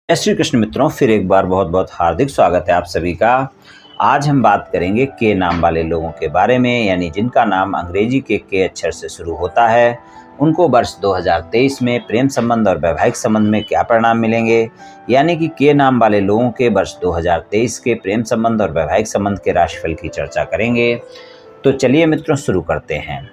जय श्री कृष्ण मित्रों, फिर एक बार बहुत बहुत हार्दिक स्वागत है आप सभी का। आज हम बात करेंगे के नाम वाले लोगों के बारे में, यानी जिनका नाम अंग्रेजी के अक्षर से शुरू होता है। उनको वर्ष 2023 में प्रेम संबंध और वैवाहिक संबंध में क्या परिणाम मिलेंगे, यानी कि के नाम वाले लोगों के वर्ष 2023 के प्रेम संबंध और वैवाहिक संबंध के राशिफल की चर्चा करेंगे। तो चलिए मित्रों, शुरू करते हैं।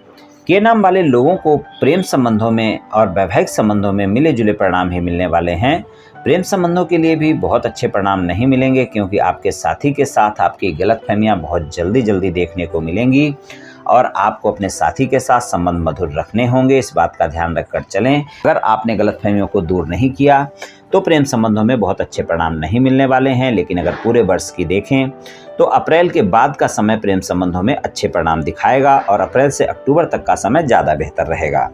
के नाम वाले लोगों को प्रेम संबंधों में और वैवाहिक संबंधों में मिले जुले परिणाम ही मिलने वाले हैं। प्रेम संबंधों के लिए भी बहुत अच्छे परिणाम नहीं मिलेंगे, क्योंकि आपके साथी के साथ आपकी गलतफहमियां बहुत जल्दी देखने को मिलेंगी और आपको अपने साथी के साथ संबंध मधुर रखने होंगे। इस बात का ध्यान रखकर चलें। अगर आपने गलतफहमियों को दूर नहीं किया तो प्रेम संबंधों में बहुत अच्छे परिणाम नहीं मिलने वाले हैं। लेकिन अगर पूरे वर्ष की देखें तो अप्रैल के बाद का समय प्रेम संबंधों में अच्छे परिणाम दिखाएगा और अप्रैल से अक्टूबर तक का समय ज़्यादा बेहतर रहेगा।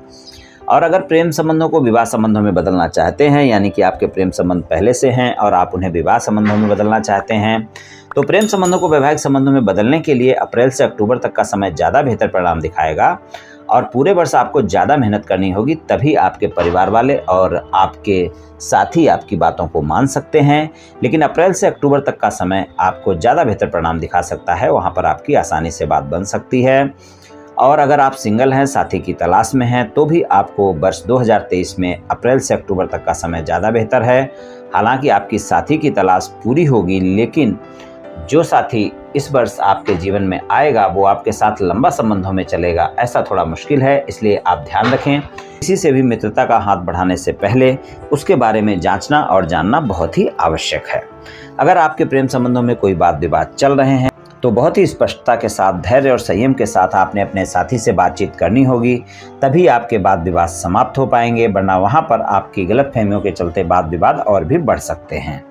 और अगर प्रेम संबंधों को विवाह संबंधों में बदलना चाहते हैं, यानी कि आपके प्रेम संबंध पहले से हैं और आप उन्हें विवाह संबंधों में बदलना चाहते हैं, तो प्रेम संबंधों को वैवाहिक संबंधों में बदलने के लिए अप्रैल से अक्टूबर तक का समय ज़्यादा बेहतर परिणाम दिखाएगा और पूरे वर्ष आपको ज़्यादा मेहनत करनी होगी, तभी आपके परिवार वाले और आपके साथी आपकी बातों को मान सकते हैं। लेकिन अप्रैल से अक्टूबर तक का समय आपको ज़्यादा बेहतर परिणाम दिखा सकता है। वहाँ पर आपकी आसानी से बात बन सकती है। और अगर आप सिंगल हैं, साथी की तलाश में हैं, तो भी आपको वर्ष 2023 में अप्रैल से अक्टूबर तक का समय ज़्यादा बेहतर है। हालांकि आपकी साथी की तलाश पूरी होगी, लेकिन जो साथी इस वर्ष आपके जीवन में आएगा वो आपके साथ लंबा संबंधों में चलेगा, ऐसा थोड़ा मुश्किल है। इसलिए आप ध्यान रखें, किसी से भी मित्रता का हाथ बढ़ाने से पहले उसके बारे में जांचना और जानना बहुत ही आवश्यक है। अगर आपके प्रेम संबंधों में कोई वाद विवाद चल रहे हैं तो बहुत ही स्पष्टता के साथ, धैर्य और संयम के साथ आपने अपने साथी से बातचीत करनी होगी, तभी आपके वाद विवाद समाप्त हो पाएंगे। वरना वहां पर आपकी गलतफहमियों के चलते वाद विवाद और भी बढ़ सकते हैं।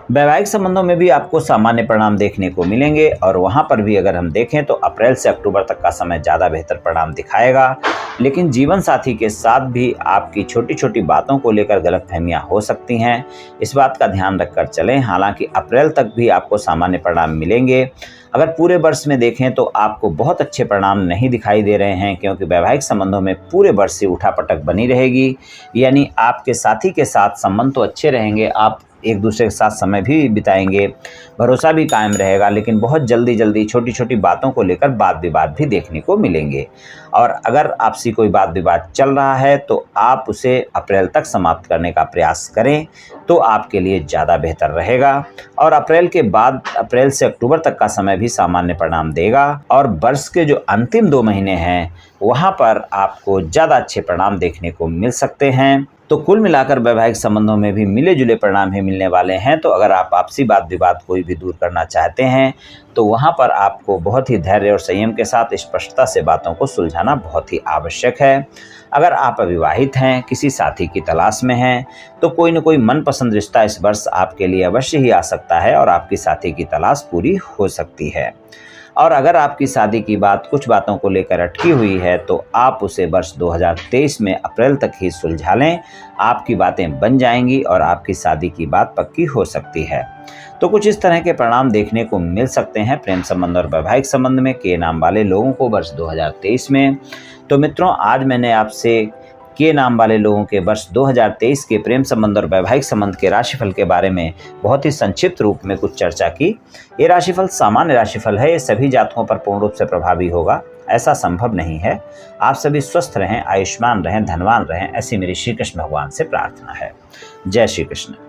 वैवाहिक संबंधों में भी आपको सामान्य परिणाम देखने को मिलेंगे और वहां पर भी अगर हम देखें तो अप्रैल से अक्टूबर तक का समय ज़्यादा बेहतर परिणाम दिखाएगा। लेकिन जीवन साथी के साथ भी आपकी छोटी छोटी बातों को लेकर गलतफहमियां हो सकती हैं। इस बात का ध्यान रखकर चलें। हालांकि अप्रैल तक भी आपको सामान्य परिणाम मिलेंगे। अगर पूरे वर्ष में देखें तो आपको बहुत अच्छे परिणाम नहीं दिखाई दे रहे हैं, क्योंकि वैवाहिक संबंधों में पूरे वर्ष से उठापटक बनी रहेगी। यानी आपके साथी के साथ संबंध तो अच्छे रहेंगे, आप एक दूसरे के साथ समय भी बिताएंगे, भरोसा भी कायम रहेगा, लेकिन बहुत जल्दी छोटी छोटी बातों को लेकर वाद विवाद भी देखने को मिलेंगे। और अगर आपसी कोई वाद विवाद चल रहा है तो आप उसे अप्रैल तक समाप्त करने का प्रयास करें, तो आपके लिए ज़्यादा बेहतर रहेगा। और अप्रैल के बाद अप्रैल से अक्टूबर तक का समय भी सामान्य परिणाम देगा और वर्ष के जो अंतिम 2 महीने हैं वहाँ पर आपको ज़्यादा अच्छे परिणाम देखने को मिल सकते हैं। तो कुल मिलाकर वैवाहिक संबंधों में भी मिले जुले परिणाम ही मिलने वाले हैं। तो अगर आप आपसी वाद विवाद कोई भी दूर करना चाहते हैं तो वहाँ पर आपको बहुत ही धैर्य और संयम के साथ स्पष्टता से बातों को सुलझाना बहुत ही आवश्यक है। अगर आप अविवाहित हैं, किसी साथी की तलाश में हैं, तो कोई न कोई मनपसंद रिश्ता इस वर्ष आपके लिए अवश्य ही आ सकता है और आपकी साथी की तलाश पूरी हो सकती है। और अगर आपकी शादी की बात कुछ बातों को लेकर अटकी हुई है तो आप उसे वर्ष 2023 में अप्रैल तक ही सुलझा लें। आपकी बातें बन जाएंगी और आपकी शादी की बात पक्की हो सकती है। तो कुछ इस तरह के परिणाम देखने को मिल सकते हैं प्रेम संबंध और वैवाहिक संबंध में के नाम वाले लोगों को वर्ष 2023 में। तो मित्रों, आज मैंने आपसे के नाम वाले लोगों के वर्ष 2023 के प्रेम संबंध और वैवाहिक संबंध के राशिफल के बारे में बहुत ही संक्षिप्त रूप में कुछ चर्चा की। ये राशिफल सामान्य राशिफल है, ये सभी जातकों पर पूर्ण रूप से प्रभावी होगा ऐसा संभव नहीं है। आप सभी स्वस्थ रहें, आयुष्मान रहें, धनवान रहें, ऐसी मेरी श्री कृष्ण भगवान से प्रार्थना है। जय श्री कृष्ण।